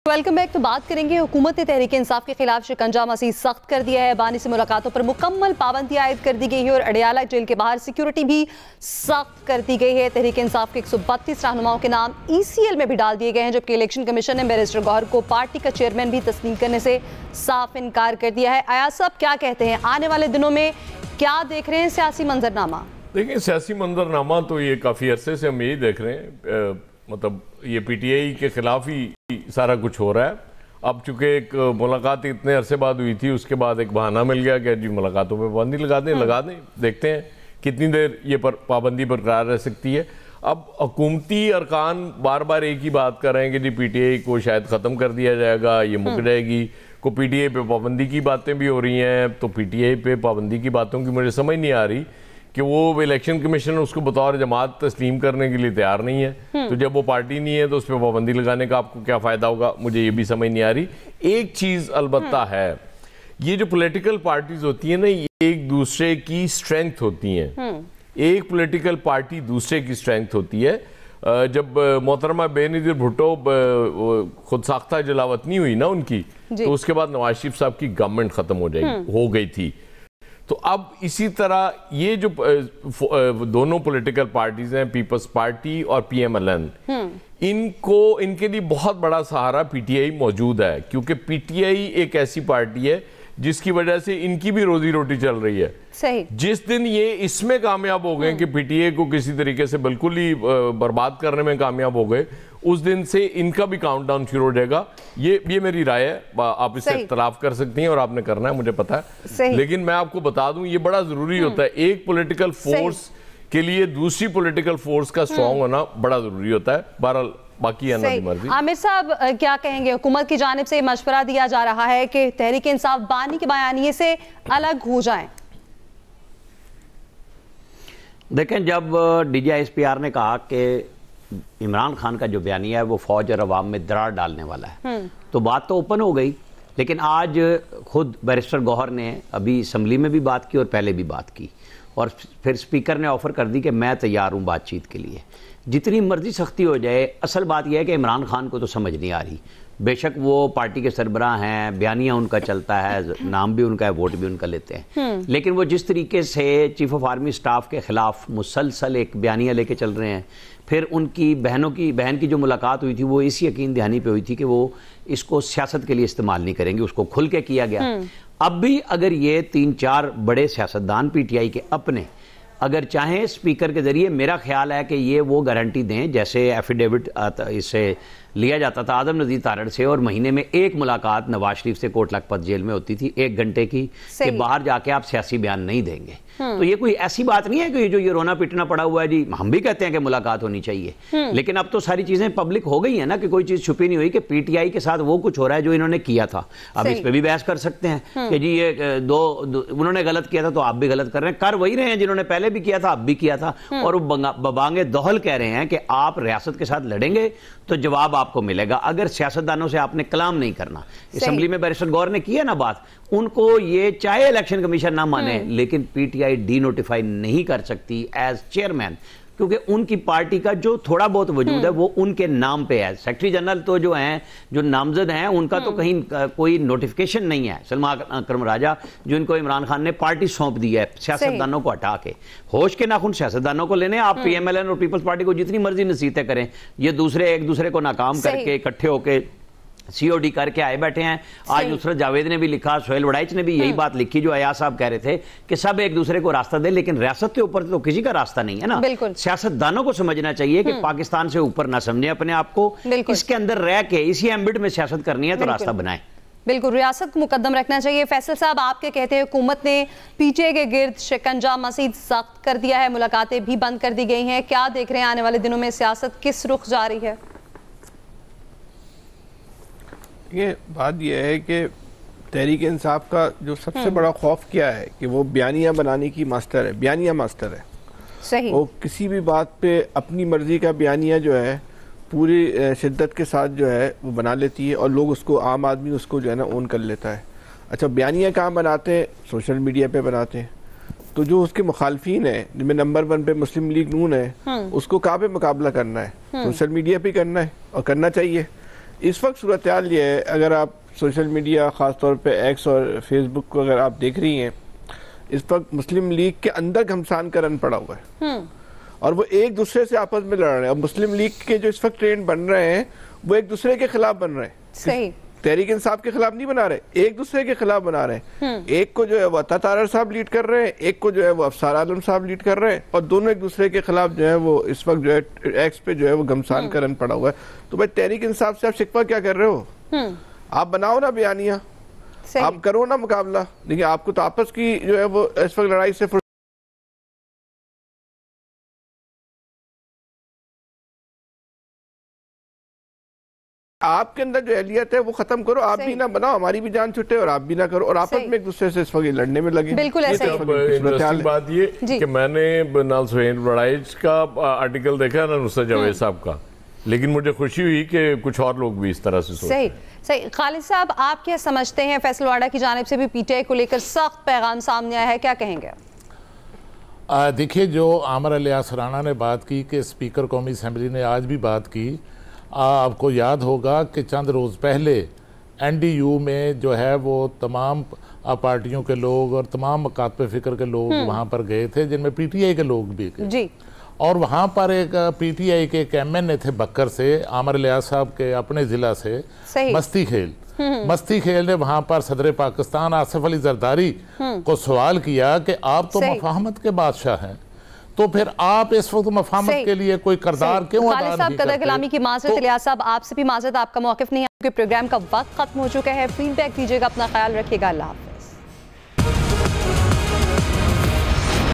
Welcome back. तो बात करेंगे, हुकूमत ने तहरीक इंसाफ के खिलाफ शिकंजा मजीद सख्त कर दिया है। बानी से मुलाकातों पर मुकम्मल पाबंदी आयद कर दी गई है और अडियाला जेल के बाहर सिक्योरिटी भी सख्त कर दी गई है। तहरीक इंसाफ के 132 रहनुमाओं के नाम ECL में भी डाल दिए गए हैं, जबकि इलेक्शन कमीशन ने बैरिस्टर गौहर को पार्टी का चेयरमैन भी तस्लीम करने से साफ इनकार कर दिया है। अयाज साहब क्या कहते हैं, आने वाले दिनों में क्या देख रहे हैं सियासी मंजरनामा? देखिए, सियासी मंजरनामा तो ये काफ़ी अरसे से हम यही देख रहे हैं, मतलब ये PTI के खिलाफ ही सारा कुछ हो रहा है। अब चूंकि एक मुलाकात इतने अरसे बाद हुई थी, उसके बाद एक बहाना मिल गया कि जी मुलाकातों पे पाबंदी लगा दें, देखते हैं कितनी देर ये पाबंदी बरकरार रह सकती है। अब हुकूमती अरकान बार बार एक ही बात कर रहे हैं कि जी PTI को शायद ख़त्म कर दिया जाएगा, ये मुक जाएगी। को PTI पे पाबंदी की बातें भी हो रही हैं, तो PTI पे पाबंदी की बातों की मुझे समझ नहीं आ रही कि वो इलेक्शन कमीशन उसको बतौर जमात तस्लीम करने के लिए तैयार नहीं है। तो जब वो पार्टी नहीं है तो उस पर पाबंदी लगाने का आपको क्या फ़ायदा होगा, मुझे ये भी समझ नहीं आ रही। एक चीज़ अलबत्ता है, ये जो पॉलिटिकल पार्टीज होती है ना, ये एक दूसरे की स्ट्रेंथ होती हैं। एक पॉलिटिकल पार्टी दूसरे की स्ट्रेंथ होती है। जब मोहतरमा बेनज़ीर भुट्टो खुद साख्ता जलावतनी हुई ना उनकी, तो उसके बाद नवाज शरीफ साहब की गवर्नमेंट ख़त्म हो गई थी। तो अब इसी तरह ये जो दोनों पॉलिटिकल पार्टीज हैं, पीपल्स पार्टी और PMLN, इनके लिए बहुत बड़ा सहारा PTI मौजूद है, क्योंकि PTI एक ऐसी पार्टी है जिसकी वजह से इनकी भी रोजी रोटी चल रही है। सही। जिस दिन ये इसमें कामयाब हो गए कि PTI को किसी तरीके से बिल्कुल ही बर्बाद करने में कामयाब हो गए, उस दिन से इनका भी काउंटडाउन शुरू हो जाएगा। ये मेरी राय है, आप इससे इख्तलाफ कर सकती हैं और आपने करना है, मुझे पता है। लेकिन मैं आपको बता दूं, ये बड़ा जरूरी होता है। एक पॉलिटिकल फोर्स के लिए दूसरी पॉलिटिकल फोर्स का स्ट्रांग होना बड़ा जरूरी होता है। बहरहाल बाकी मर्जी। आमिर साहब क्या कहेंगे, हुकूमत की जानिब से मशवरा दिया जा रहा है कि तहरीक इंसाफ बानी के बयानिए से अलग हो जाएं। देखें, जब DGISPR ने कहा कि इमरान खान का जो बयानिया है वो फौज और अवाम में दरार डालने वाला है, तो बात तो ओपन हो गई। लेकिन आज खुद बैरिस्टर गौहर ने अभी असम्बली में भी बात की और पहले भी बात की, और फिर स्पीकर ने ऑफर कर दी कि मैं तैयार हूं बातचीत के लिए। जितनी मर्जी सख्ती हो जाए, असल बात यह है कि इमरान खान को तो समझ नहीं आ रही। बेशक वो पार्टी के सरबराह हैं, बयानिया उनका चलता है, नाम भी उनका है, वोट भी उनका लेते हैं, लेकिन वो जिस तरीके से चीफ ऑफ आर्मी स्टाफ के खिलाफ मुसलसल एक बयानिया लेके चल रहे हैं। फिर उनकी बहन की जो मुलाकात हुई थी वो इसी यकीन दहानी पे हुई थी कि वो इसको सियासत के लिए इस्तेमाल नहीं करेंगे, उसको खुल के किया गया। अब भी अगर ये 3-4 बड़े सियासतदान PTI के अपने अगर चाहें स्पीकर के जरिए, मेरा ख्याल है कि ये वो गारंटी दें जैसे एफिडेविट इससे लिया जाता था आदम नज़ीर तारड़ से, और महीने में एक मुलाकात नवाज शरीफ से कोट लखपत जेल में होती थी 1 घंटे की, कि बाहर जाके आप सियासी बयान नहीं देंगे। तो ये कोई ऐसी बात नहीं है कि जो ये रोना पिटना पड़ा हुआ है जी, हम भी कहते हैं कि मुलाकात होनी चाहिए, लेकिन अब तो सारी चीजें पब्लिक हो गई है ना, कि कोई चीज छुपी नहीं हुई कि PTI के साथ वो कुछ हो रहा है जो इन्होंने किया था। अब इस पे भी बहस कर सकते हैं कि जी ये उन्होंने गलत किया था तो आप भी गलत कर रहे हैं। कर वही रहे हैं जिन्होंने पहले भी किया था, अब भी किया था, और वो बबांगे दोहल कह रहे हैं कि आप रियासत के साथ लड़ेंगे तो जवाब आपको मिलेगा। अगर सियासतदानों से आपने कलाम नहीं करना, असम्बली में बैरिस्टर गौहर ने किया ना बात, उनको ये चाहे इलेक्शन कमीशन ना माने, लेकिन PTI डीनोटिफाई नहीं कर सकती एज चेयरमैन, क्योंकि उनकी पार्टी का जो थोड़ा बहुत वजूद है वो उनके नाम पे है। सेक्रेटरी जनरल तो जो हैं, जो नामजद हैं, उनका तो कहीं कोई नोटिफिकेशन नहीं है। सलमा अकरम राजा जो इनको इमरान खान ने पार्टी सौंप दी है, सियासतदानों को हटा के, होश के नाखून सियासतदानों को लेने। आप PMLN और पीपल्स पार्टी को जितनी मर्जी नसीहतें करें, ये एक दूसरे को नाकाम करके इकट्ठे होके COD करके आए बैठे हैं। आज नुसरत जावेद ने भी लिखा, सोहेल वड़ाइच ने भी यही बात लिखी जो अयाज साहब कह रहे थे कि सब एक दूसरे को रास्ता दे, लेकिन रियासत के ऊपर तो किसी का रास्ता नहीं है ना। सियासतदानों को समझना चाहिए कि पाकिस्तान से ऊपर ना समझे अपने आप को, इसके अंदर रह के इसी एम्बिट में सियासत करनी है तो रास्ता बनाए। बिल्कुल, रियासत को मुकद्दम रखना चाहिए। फैसल साहब, आपके कहते हैं हुकूमत ने PTI के गिर्द शिकंजा मजीद सख्त कर दिया है, मुलाकातें भी बंद कर दी गई हैं। क्या देख रहे हैं आने वाले दिनों में सियासत किस रुख जा रही है? ये बात यह है कि तहरीक इंसाफ का जो सबसे बड़ा खौफ क्या है कि वो बयानिया बनाने की मास्टर है, बयानिया मास्टर है। सही। वो किसी भी बात पे अपनी मर्जी का बयानिया जो है पूरी शिद्दत के साथ जो है वो बना लेती है, और लोग उसको, आम आदमी उसको जो है ना ओन कर लेता है। अच्छा, बयानिया कहाँ बनाते हैं? सोशल मीडिया पे बनाते हैं। तो जो उसके मुखालफीन है, जिनमें नंबर 1 पे मुस्लिम लीग नून है, उसको कहाँ पे मुकाबला करना है? सोशल मीडिया पे करना है, और करना चाहिए। इस वक्त सूरत हाल ये है, अगर आप सोशल मीडिया ख़ासतौर पे एक्स और फेसबुक को अगर आप देख रही हैं, इस वक्त मुस्लिम लीग के अंदर घमसान का रन पड़ा हुआ है और वो एक दूसरे से आपस में लड़ रहे हैं। और मुस्लिम लीग के जो इस वक्त ट्रेंड बन रहे हैं वो एक दूसरे के खिलाफ बन रहे हैं। सही, तहरीक इंसाफ के खिलाफ नहीं बना रहे, एक दूसरे के खिलाफ बना रहे हैं। एक को जो है वो अता तारर साहब लीड कर रहे हैं, एक को जो है वो अफसार आलम साहब लीड कर रहे हैं और दोनों एक दूसरे के खिलाफ जो है वो इस वक्त जो है एक्स पे जो है वो घमसान का रन पड़ा हुआ है। तो भाई तहरीक इंसाफ से आप शिकवा क्या कर रहे हो? आप बनाओ ना बयानिया, आप करो ना मुकाबला। देखिए आपको तो आपस की जो है वो इस वक्त लड़ाई से आपके अंदर जो एहलियत है वो खत्म करो। आप भी ना बनाओ, हमारी भी जान छुटे और आप भी ना करो और आपस में एक दूसरे से इस वक्त लड़ने में लगे। बिल्कुल ऐसा ही। इंटरेस्टिंग बात ये कि मैंने नाल सुहेल वड़ाइच का आर्टिकल देखा ना नुसरत जावेद साहब का, लेकिन मुझे खुशी हुई कि कुछ और लोग भी इस तरह से सोचते हैं। सही। खालिद साहब, आप क्या समझते हैं? फैसलवाड़ा की जानिब से भी पीटीआई को लेकर सख्त पैगाम सामने आया है, क्या कहेंगे? देखिए, जो आमर अली आसराना ने बात की कि स्पीकर कौमी असम्बली ने आज भी बात की, आपको याद होगा कि चंद रोज़ पहले NDU में जो है वो तमाम पार्टियों के लोग और तमाम मकातब फ़िक्र के लोग वहाँ पर गए थे, जिनमें PTI के लोग भी गए जी। और वहाँ पर एक PTI के एक MNA थे बक्कर से, आमर लियाज साहब के अपने ज़िला से, मस्ती खेल ने वहाँ पर सदर पाकिस्तान आसिफ अली जरदारी को सवाल किया कि आप तो मफाहमत के बादशाह हैं, तो फिर आप इस वक्त मफाहमत के लिए कोई करदार क्यों अदा नहीं करते? कदर कलामी की माजरत, इलियास साहब आपसे भी माजरत, आपका मौक़िफ़ नहीं है, आपके प्रोग्राम का वक्त खत्म हो चुका है। फीडबैक दीजिएगा, अपना ख्याल रखिएगा, अल्लाह हाफ़िज़।